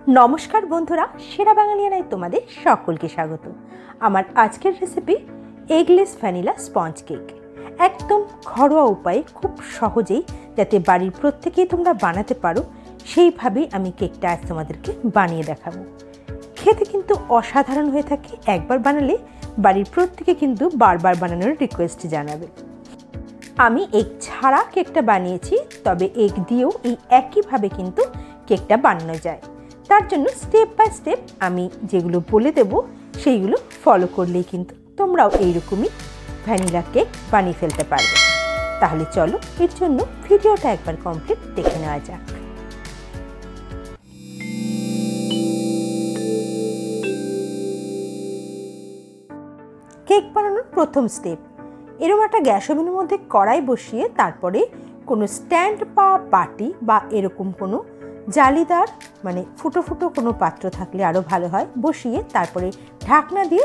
নমস্কার বন্ধুরা, সেরা বাঙালিয়ানায় তোমাদের সকলকে স্বাগত। আমার আজকের recipe eggless vanilla sponge cake. একদম ঘরোয়া উপায়ে খুব সহজেই যাতে বাড়ির প্রত্যেকেই তোমরা বানাতে পারো সেইভাবেই আমি কেকটা আজ তোমাদেরকে বানিয়ে দেখাবো। খেতে কিন্তু অসাধারণ হয়ে থাকে। একবার বানালে বাড়ির প্রত্যেকে কিন্তু বারবার বানানোর রিকোয়েস্ট জানাবে। আমি এগ ছাড়া কেকটা বানিয়েছি, তবে এগ দিয়েও এই একইভাবে কিন্তু কেকটা বানানো যায়। তার জন্য স্টেপ বাই স্টেপ আমি যেগুলো বলে দেব সেইগুলো ফলো করলেই কিন্তু তোমরাও এইরকমই ভ্যানিলা কেক বানিয়ে ফেলতে পারবে। তাহলে চলো এর জন্য ভিডিওটা একবার কমপ্লিট দেখে নেওয়া যাক। কেক বানানোর প্রথম স্টেপ, এরকম একটা গ্যাস ওভেনের মধ্যে কড়াই বসিয়ে তারপরে কোনো স্ট্যান্ড বা বাটি বা এরকম কোনো জালিদার মানে ফুটো ফুটো কোনো পাত্র থাকলে আরও ভালো হয়, বসিয়ে তারপরে ঢাকনা দিয়ে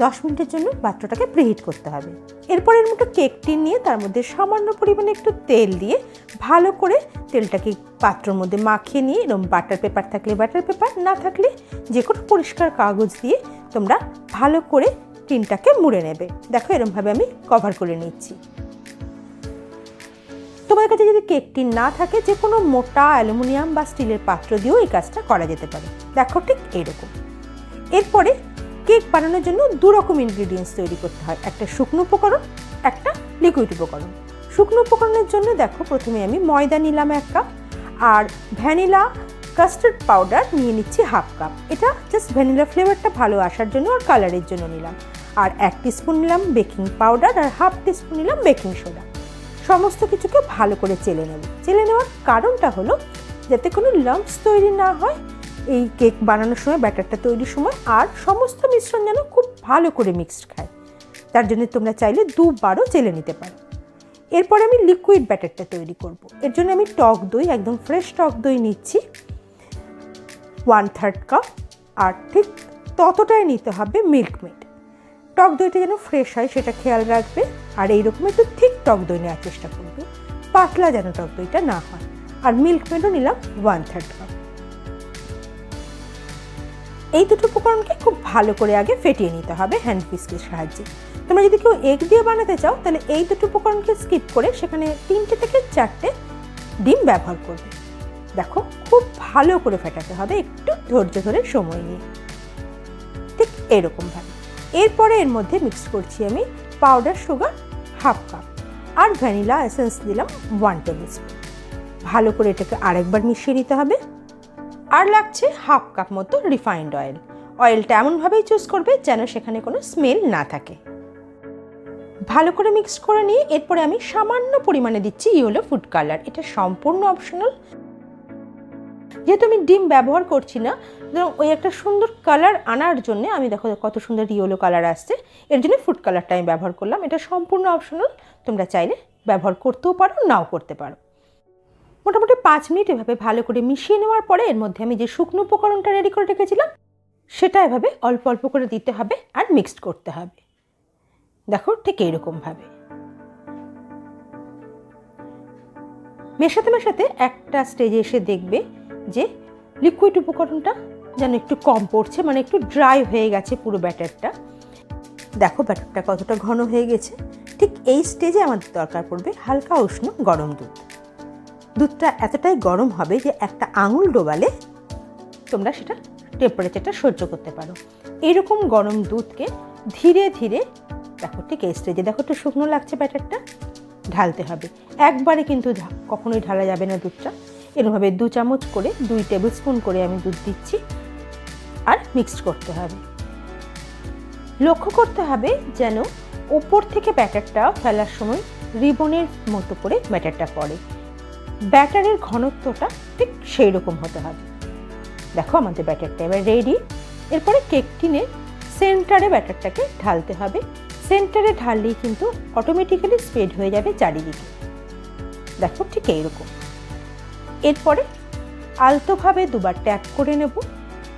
10 মিনিটের জন্য পাত্রটাকে প্রিহিট করতে হবে। এরপর এর মধ্যে কেক টিন নিয়ে তার মধ্যে সামান্য পরিমাণে একটু তেল দিয়ে ভালো করে তেলটাকে পাত্রের মধ্যে মাখিয়ে নিয়ে এরকম বাটার পেপার থাকলে বাটার পেপার, না থাকলে যে কোনো পরিষ্কার কাগজ দিয়ে তোমরা ভালো করে টিনটাকে মুড়ে নেবে। দেখো এরকমভাবে আমি কভার করে নিচ্ছি। তোমাদের কাছে যদি কেক টিন না থাকে যে কোনো মোটা অ্যালুমিনিয়াম বা স্টিলের পাত্র দিয়েও এই কাজটা করা যেতে পারে। দেখো ঠিক এইরকম। এরপরে কেক বানানোর জন্য দু রকম ইনগ্রিডিয়েন্টস তৈরি করতে হয়, একটা শুকনো উপকরণ, একটা লিকুইড উপকরণ। শুকনো উপকরণের জন্য দেখো প্রথমে আমি ময়দা নিলাম 1 কাপ, আর ভ্যানিলা কাস্টার্ড পাউডার নিয়ে নিচ্ছি 1/2 কাপ। এটা জাস্ট ভ্যানিলা ফ্লেভারটা ভালো আসার জন্য আর কালারের জন্য নিলাম। আর 1 টিস্পুন নিলাম বেকিং পাউডার আর 1/2 টিস্পুন নিলাম বেকিং সোডা। সমস্ত কিছুকে ভালো করে চেলে নেব। চেলে নেওয়ার কারণটা হলো যাতে কোনো লাম্পস তৈরি না হয় এই কেক বানানোর সময়, ব্যাটারটা তৈরির সময়, আর সমস্ত মিশ্রণ যেন খুব ভালো করে মিক্সড খায়। তার জন্য তোমরা চাইলে 2 বারও চেলে নিতে পারো। এরপরে আমি লিকুইড ব্যাটারটা তৈরি করব। এর জন্য আমি টক দই, একদম ফ্রেশ টক দই নিচ্ছি 1/3 কাপ, আর ঠিক ততটাই নিতে হবে মিল্ক মেড। টক দইটা যেন ফ্রেশ হয় সেটা খেয়াল রাখবে, আর এইরকম একটু ঠিক টক দই নেওয়ার চেষ্টা করবে, পাতলা যেন টক দইটা না হয়। আর মিল্ক মেডও নিলাম 1/3 কাপ। এই দুটো উপকরণকে খুব ভালো করে আগে ফেটিয়ে নিতে হবে হ্যান্ড হুইস্কের সাহায্যে। তোমরা যদি কেউ এগ দিয়ে বানাতে চাও তাহলে এই দুটো উপকরণকে স্কিপ করে সেখানে 3টে থেকে 4টে ডিম ব্যবহার করবে। দেখো খুব ভালো করে ফেটাতে হবে, একটু ধৈর্য ধরে সময় নিয়ে, ঠিক এরকমভাবে। এরপরে এর মধ্যে মিক্স করছি আমি পাউডার সুগার 1/2 কাপ আর ভ্যানিলা এসেন্স দিলাম 1 টেবিল স্পুন। ভালো করে এটাকে আরেকবার মিশিয়ে নিতে হবে। আর লাগছে 1/2 কাপ মতো রিফাইন্ড অয়েল। অয়েলটা এমনভাবেই চুজ করবে যেন সেখানে কোনো স্মেল না থাকে। ভালো করে মিক্স করে নিয়ে এরপরে আমি সামান্য পরিমাণে দিচ্ছি ইয়েলো ফুড কালার। এটা সম্পূর্ণ অপশনাল, যেহেতু আমি ডিম ব্যবহার করছি না, ওই একটা সুন্দর কালার আনার জন্য আমি দেখো কত সুন্দর ইয়েলো কালার আসছে, এর জন্য ফুড কালারটা আমি ব্যবহার করলাম। এটা সম্পূর্ণ অপশনাল, তোমরা চাইলে ব্যবহার করতেও পারো, নাও করতে পারো। মোটামুটি 5 মিনিট এভাবে ভালো করে মিশিয়ে নেওয়ার পরে এর মধ্যে আমি যে শুকনো উপকরণটা রেডি করে রেখেছিলাম সেটা এভাবে অল্প অল্প করে দিতে হবে আর মিক্সড করতে হবে। দেখো ঠিক এইরকমভাবে মেশাতে মেশাতে একটা স্টেজে এসে দেখবে যে লিকুইড উপকরণটা যেন একটু কম পড়ছে, মানে একটু ড্রাই হয়ে গেছে পুরো ব্যাটারটা। দেখো ব্যাটারটা কতটা ঘন হয়ে গেছে। ঠিক এই স্টেজে আমাদের দরকার পড়বে হালকা উষ্ণ গরম দুধ। দুধটা এতটাই গরম হবে যে একটা আঙুল ডোবালে তোমরা সেটা টেম্পারেচারটা সহ্য করতে পারো। এইরকম গরম দুধকে ধীরে ধীরে, দেখো ঠিক এই স্টেজে দেখো একটু শুকনো লাগছে ব্যাটারটা, ঢালতে হবে। একবারে কিন্তু কখনোই ঢালা যাবে না দুধটা। এরকমভাবে 2 চামচ করে 2 টেবিল স্পুন করে আমি দুধ দিচ্ছি আর মিক্সড করতে হবে। লক্ষ্য করতে হবে যেন ওপর থেকে ব্যাটারটা ফেলার সময় রিবনের মতো করে ব্যাটারটা পড়ে। ব্যাটারের ঘনত্বটা ঠিক সেই রকম হতে হবে। দেখো আমাদের ব্যাটারটা এবার রেডি। এরপরে কেক টিনে সেন্টারে ব্যাটারটাকে ঢালতে হবে। সেন্টারে ঢাললেই কিন্তু অটোমেটিক্যালি স্প্রেড হয়ে যাবে চারিদিকে। দেখো ঠিক এইরকম। এরপরে আলতোভাবে 2 বার ট্যাপ করে নেব।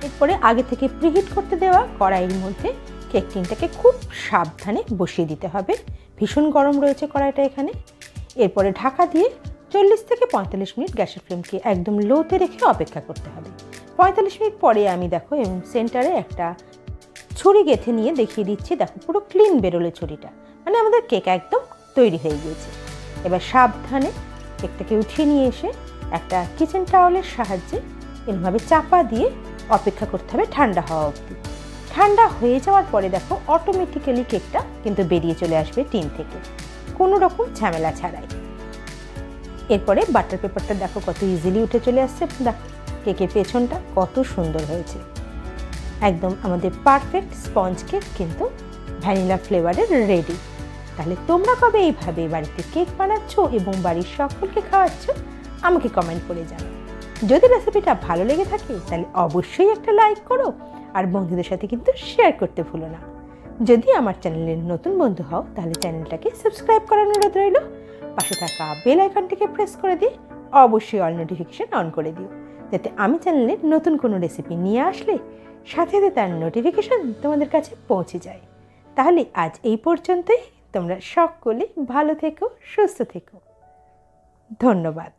এরপরে আগে থেকে প্রিহিট করতে দেওয়া কড়াইয়ের মধ্যে কেক টিনটাকে খুব সাবধানে বসিয়ে দিতে হবে। ভীষণ গরম রয়েছে কড়াইটা এখানে। এরপরে ঢাকা দিয়ে 40 থেকে 45 মিনিট গ্যাসের ফ্লেমকে একদম লোতে রেখে অপেক্ষা করতে হবে। 45 মিনিট পরে আমি দেখো সেন্টারে একটা ছুরি গেঁথে নিয়ে দেখিয়ে দিচ্ছি। দেখো পুরো ক্লিন বেরোলো ছুরিটা, মানে আমাদের কেক একদম তৈরি হয়ে গিয়েছে। এবার সাবধানে কেকটাকে উঠিয়ে নিয়ে এসে একটা কিচেন টাওয়ালের সাহায্যে এরভাবে চাপা দিয়ে অপেক্ষা করতে হবে ঠান্ডা হওয়া অবধি। ঠান্ডা হয়ে যাওয়ার পরে দেখো অটোমেটিক্যালি কেকটা কিন্তু বেরিয়ে চলে আসবে টিন থেকে, কোনো রকম ঝামেলা ছাড়াই। এরপরে বাটার পেপারটা দেখো কত ইজিলি উঠে চলে আসছে। দেখো কেকের পেছনটা কত সুন্দর হয়েছে, একদম আমাদের পারফেক্ট স্পঞ্জ কেক কিন্তু ভ্যানিলা ফ্লেভারের রেডি। তাহলে তোমরা কবে এইভাবে বাড়িতে কেক বানাচ্ছ এবং বাড়ির সকলকে খাওয়াচ্ছ আমাকে কমেন্ট করে জানাও। যদি রেসিপিটা ভালো লেগে থাকে তাহলে অবশ্যই একটা লাইক করো, আর বন্ধুদের সাথে কিন্তু শেয়ার করতে ভুলো না। যদি আমার চ্যানেলের নতুন বন্ধু হও তাহলে চ্যানেলটাকে সাবস্ক্রাইব করার অনুরোধ রইল। পাশে থাকা বেল আইকনটিকে প্রেস করে দিয়ে অবশ্যই অল নোটিফিকেশন অন করে দিও, যাতে আমি চ্যানেলের নতুন কোনো রেসিপি নিয়ে আসলে সাথে সাথে তার নোটিফিকেশন তোমাদের কাছে পৌঁছে যায়। তাহলে আজ এই পর্যন্তই। তোমরা সকলে ভালো থেকো, সুস্থ থেকো। ধন্যবাদ।